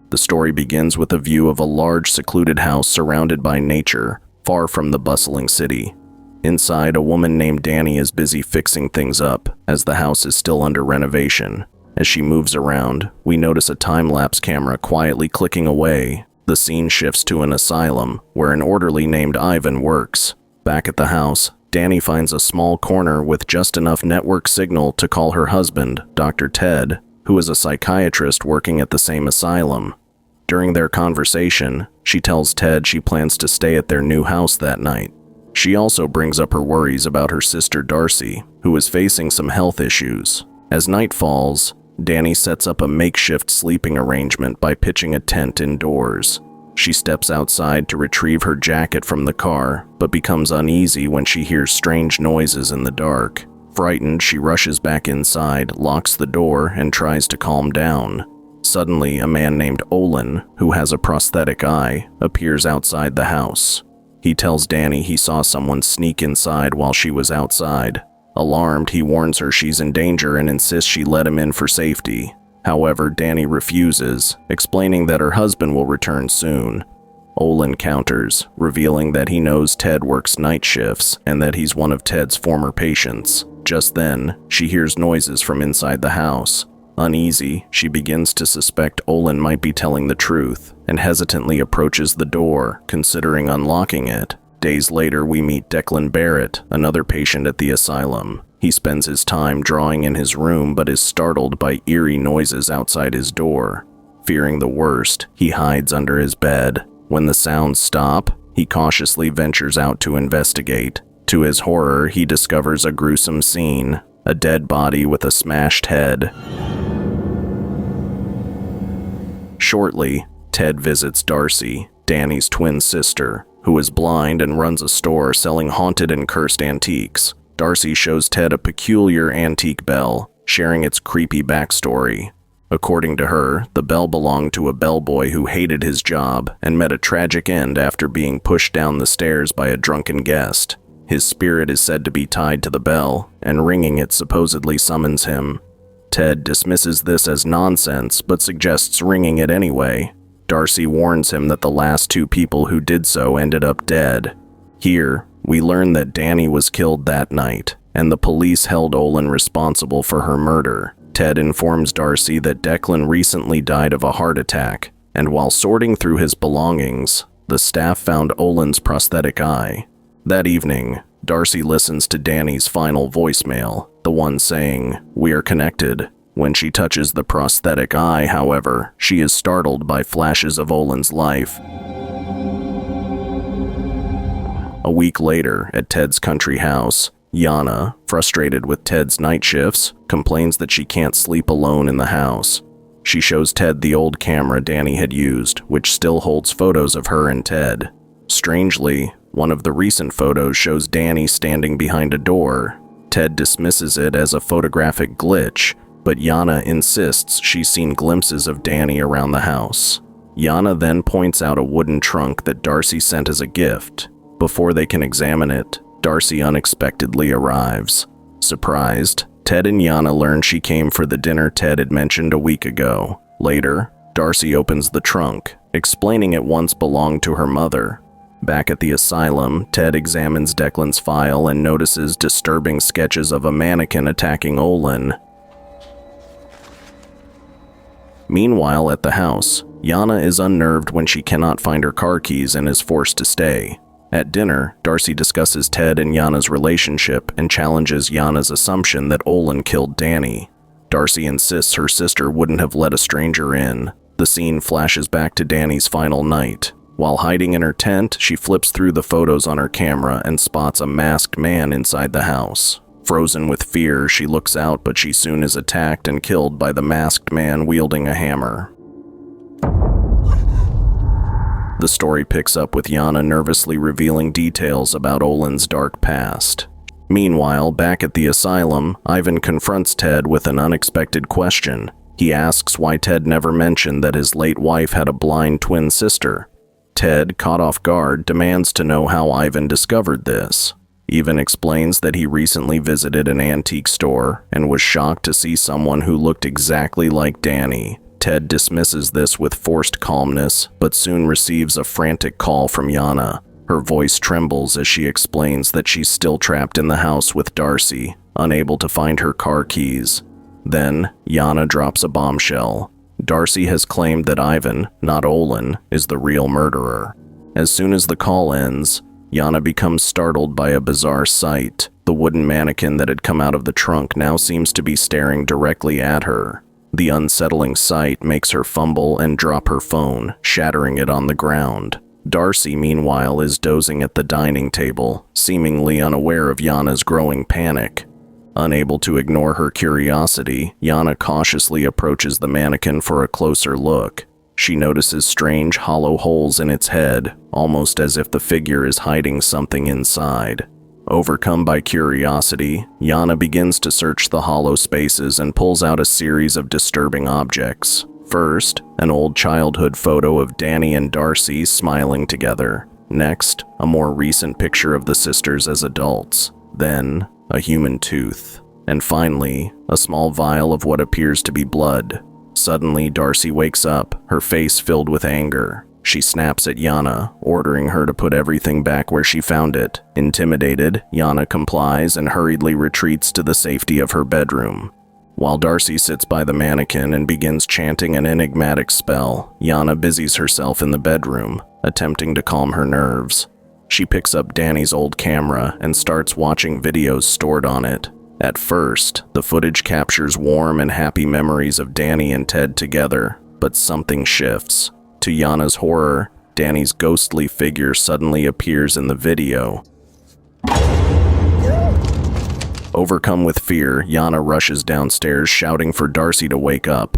The story begins with a view of a large, secluded house surrounded by nature, far from the bustling city. Inside, a woman named Dany is busy fixing things up, as the house is still under renovation. As she moves around, we notice a time-lapse camera quietly clicking away. The scene shifts to an asylum, where an orderly named Ivan works. Back at the house, Dany finds a small corner with just enough network signal to call her husband, Dr. Ted, who is a psychiatrist working at the same asylum. During their conversation, she tells Ted she plans to stay at their new house that night. She also brings up her worries about her sister Darcy, who is facing some health issues. As night falls, Dany sets up a makeshift sleeping arrangement by pitching a tent indoors. She steps outside to retrieve her jacket from the car, but becomes uneasy when she hears strange noises in the dark. Frightened, she rushes back inside, locks the door, and tries to calm down. Suddenly, a man named Olin, who has a prosthetic eye, appears outside the house. He tells Dany he saw someone sneak inside while she was outside. Alarmed, he warns her she's in danger and insists she let him in for safety. However, Dany refuses, explaining that her husband will return soon. Olin counters, revealing that he knows Ted works night shifts and that he's one of Ted's former patients. Just then, she hears noises from inside the house. Uneasy, she begins to suspect Olin might be telling the truth and hesitantly approaches the door, considering unlocking it. Days later, we meet Declan Barrett, another patient at the asylum. He spends his time drawing in his room but is startled by eerie noises outside his door. Fearing the worst, he hides under his bed. When the sounds stop, he cautiously ventures out to investigate. To his horror, he discovers a gruesome scene, a dead body with a smashed head. Shortly, Ted visits Darcy, Dany's twin sister, who is blind and runs a store selling haunted and cursed antiques. Darcy shows Ted a peculiar antique bell, sharing its creepy backstory. According to her, the bell belonged to a bellboy who hated his job and met a tragic end after being pushed down the stairs by a drunken guest. His spirit is said to be tied to the bell, and ringing it supposedly summons him. Ted dismisses this as nonsense, but suggests ringing it anyway. Darcy warns him that the last two people who did so ended up dead. Here, we learn that Dany was killed that night, and the police held Olin responsible for her murder. Ted informs Darcy that Declan recently died of a heart attack, and while sorting through his belongings, the staff found Olin's prosthetic eye. That evening, Darcy listens to Dany's final voicemail, the one saying, "We are connected." When she touches the prosthetic eye, however, she is startled by flashes of Olin's life. A week later, at Ted's country house, Yana, frustrated with Ted's night shifts, complains that she can't sleep alone in the house. She shows Ted the old camera Dany had used, which still holds photos of her and Ted. Strangely, one of the recent photos shows Dany standing behind a door. Ted dismisses it as a photographic glitch, but Yana insists she's seen glimpses of Dany around the house. Yana then points out a wooden trunk that Darcy sent as a gift. Before they can examine it, Darcy unexpectedly arrives. Surprised, Ted and Yana learn she came for the dinner Ted had mentioned a week ago. Later, Darcy opens the trunk, explaining it once belonged to her mother. Back at the asylum, Ted examines Declan's file and notices disturbing sketches of a mannequin attacking Olin. Meanwhile, at the house, Yana is unnerved when she cannot find her car keys and is forced to stay. At dinner, Darcy discusses Ted and Yana's relationship and challenges Yana's assumption that Olin killed Dany. Darcy insists her sister wouldn't have let a stranger in. The scene flashes back to Dany's final night. While hiding in her tent, she flips through the photos on her camera and spots a masked man inside the house. Frozen with fear, she looks out, but she soon is attacked and killed by the masked man wielding a hammer. The story picks up with Yana nervously revealing details about Olin's dark past. Meanwhile, back at the asylum, Ivan confronts Ted with an unexpected question. He asks why Ted never mentioned that his late wife had a blind twin sister. Ted, caught off guard, demands to know how Ivan discovered this. Ivan explains that he recently visited an antique store and was shocked to see someone who looked exactly like Dany. Ted dismisses this with forced calmness, but soon receives a frantic call from Yana. Her voice trembles as she explains that she's still trapped in the house with Darcy, unable to find her car keys. Then, Yana drops a bombshell. Darcy has claimed that Ivan, not Olin, is the real murderer. As soon as the call ends, Yana becomes startled by a bizarre sight. The wooden mannequin that had come out of the trunk now seems to be staring directly at her. The unsettling sight makes her fumble and drop her phone, shattering it on the ground. Darcy, meanwhile, is dozing at the dining table, seemingly unaware of Yana's growing panic. Unable to ignore her curiosity, Yana cautiously approaches the mannequin for a closer look. She notices strange hollow holes in its head, almost as if the figure is hiding something inside. Overcome by curiosity, Yana begins to search the hollow spaces and pulls out a series of disturbing objects. First, an old childhood photo of Dany and Darcy smiling together. Next, a more recent picture of the sisters as adults. Then, a human tooth. And finally, a small vial of what appears to be blood. Suddenly, Darcy wakes up, her face filled with anger. She snaps at Yana, ordering her to put everything back where she found it. Intimidated, Yana complies and hurriedly retreats to the safety of her bedroom. While Darcy sits by the mannequin and begins chanting an enigmatic spell, Yana busies herself in the bedroom, attempting to calm her nerves. She picks up Dany's old camera and starts watching videos stored on it. At first, the footage captures warm and happy memories of Dany and Ted together, but something shifts. To Yana's horror, Dany's ghostly figure suddenly appears in the video. Overcome with fear, Yana rushes downstairs shouting for Darcy to wake up.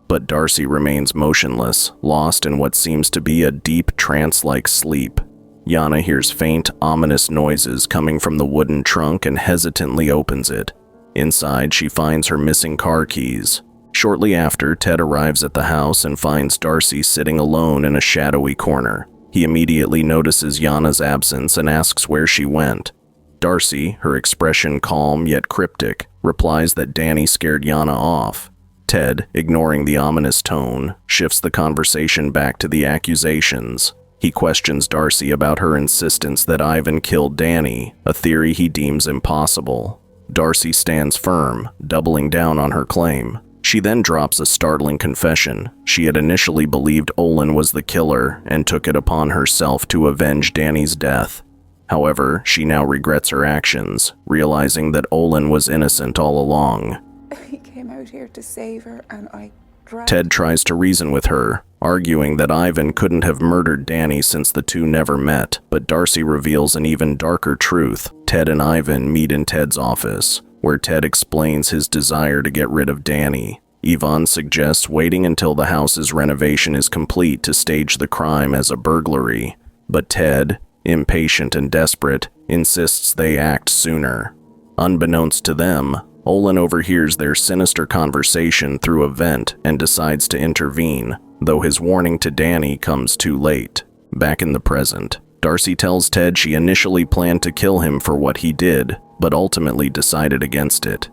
But Darcy remains motionless, lost in what seems to be a deep trance-like sleep. Yana hears faint, ominous noises coming from the wooden trunk and hesitantly opens it. Inside, she finds her missing car keys. Shortly after, Ted arrives at the house and finds Darcy sitting alone in a shadowy corner. He immediately notices Yana's absence and asks where she went. Darcy, her expression calm yet cryptic, replies that Dany scared Yana off. Ted, ignoring the ominous tone, shifts the conversation back to the accusations. He questions Darcy about her insistence that Ivan killed Dany, a theory he deems impossible. Darcy stands firm, doubling down on her claim. She then drops a startling confession. She had initially believed Olin was the killer and took it upon herself to avenge Dany's death. However, she now regrets her actions, realizing that Olin was innocent all along. He came out here to save her, and I dragged... Ted tries to reason with her, arguing that Ivan couldn't have murdered Dany since the two never met, but Darcy reveals an even darker truth. Ted and Ivan meet in Ted's office, where Ted explains his desire to get rid of Dany. Ivan suggests waiting until the house's renovation is complete to stage the crime as a burglary, but Ted, impatient and desperate, insists they act sooner. Unbeknownst to them, Olin overhears their sinister conversation through a vent and decides to intervene, though his warning to Dany comes too late. Back in the present, Darcy tells Ted she initially planned to kill him for what he did, but ultimately decided against it.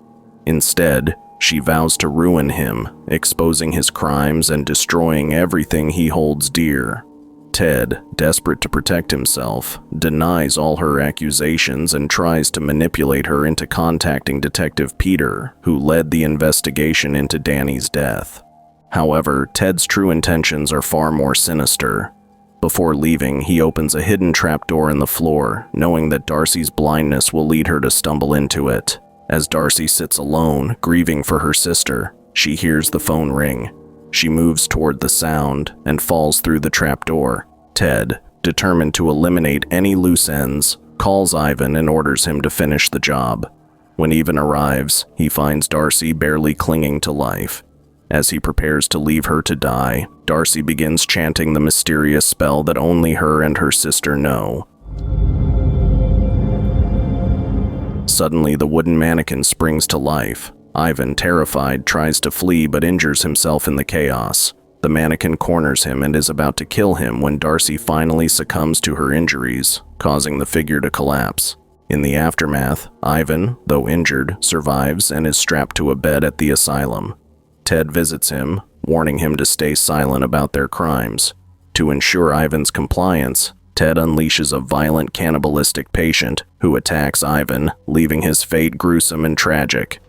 Instead, she vows to ruin him, exposing his crimes and destroying everything he holds dear. Ted, desperate to protect himself, denies all her accusations and tries to manipulate her into contacting Detective Peter, who led the investigation into Dany's death. However, Ted's true intentions are far more sinister. Before leaving, he opens a hidden trapdoor in the floor, knowing that Darcy's blindness will lead her to stumble into it. As Darcy sits alone, grieving for her sister, she hears the phone ring. She moves toward the sound and falls through the trapdoor. Ted, determined to eliminate any loose ends, calls Ivan and orders him to finish the job. When Ivan arrives, he finds Darcy barely clinging to life. As he prepares to leave her to die, Darcy begins chanting the mysterious spell that only her and her sister know. Suddenly, the wooden mannequin springs to life. Ivan, terrified, tries to flee but injures himself in the chaos. The mannequin corners him and is about to kill him when Darcy finally succumbs to her injuries, causing the figure to collapse. In the aftermath, Ivan, though injured, survives and is strapped to a bed at the asylum. Ted visits him, warning him to stay silent about their crimes. To ensure Ivan's compliance, Ted unleashes a violent cannibalistic patient who attacks Ivan, leaving his fate gruesome and tragic.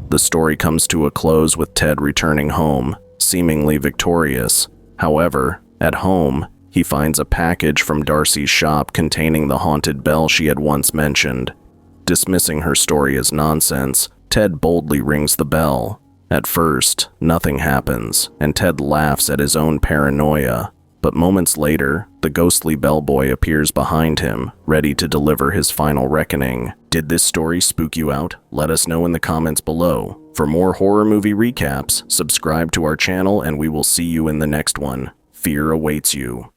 The story comes to a close with Ted returning home, seemingly victorious. However, at home, he finds a package from Darcy's shop containing the haunted bell she had once mentioned. Dismissing her story as nonsense, Ted boldly rings the bell. At first, nothing happens, and Ted laughs at his own paranoia. But moments later, the ghostly bellboy appears behind him, ready to deliver his final reckoning. Did this story spook you out? Let us know in the comments below. For more horror movie recaps, subscribe to our channel and we will see you in the next one. Fear awaits you.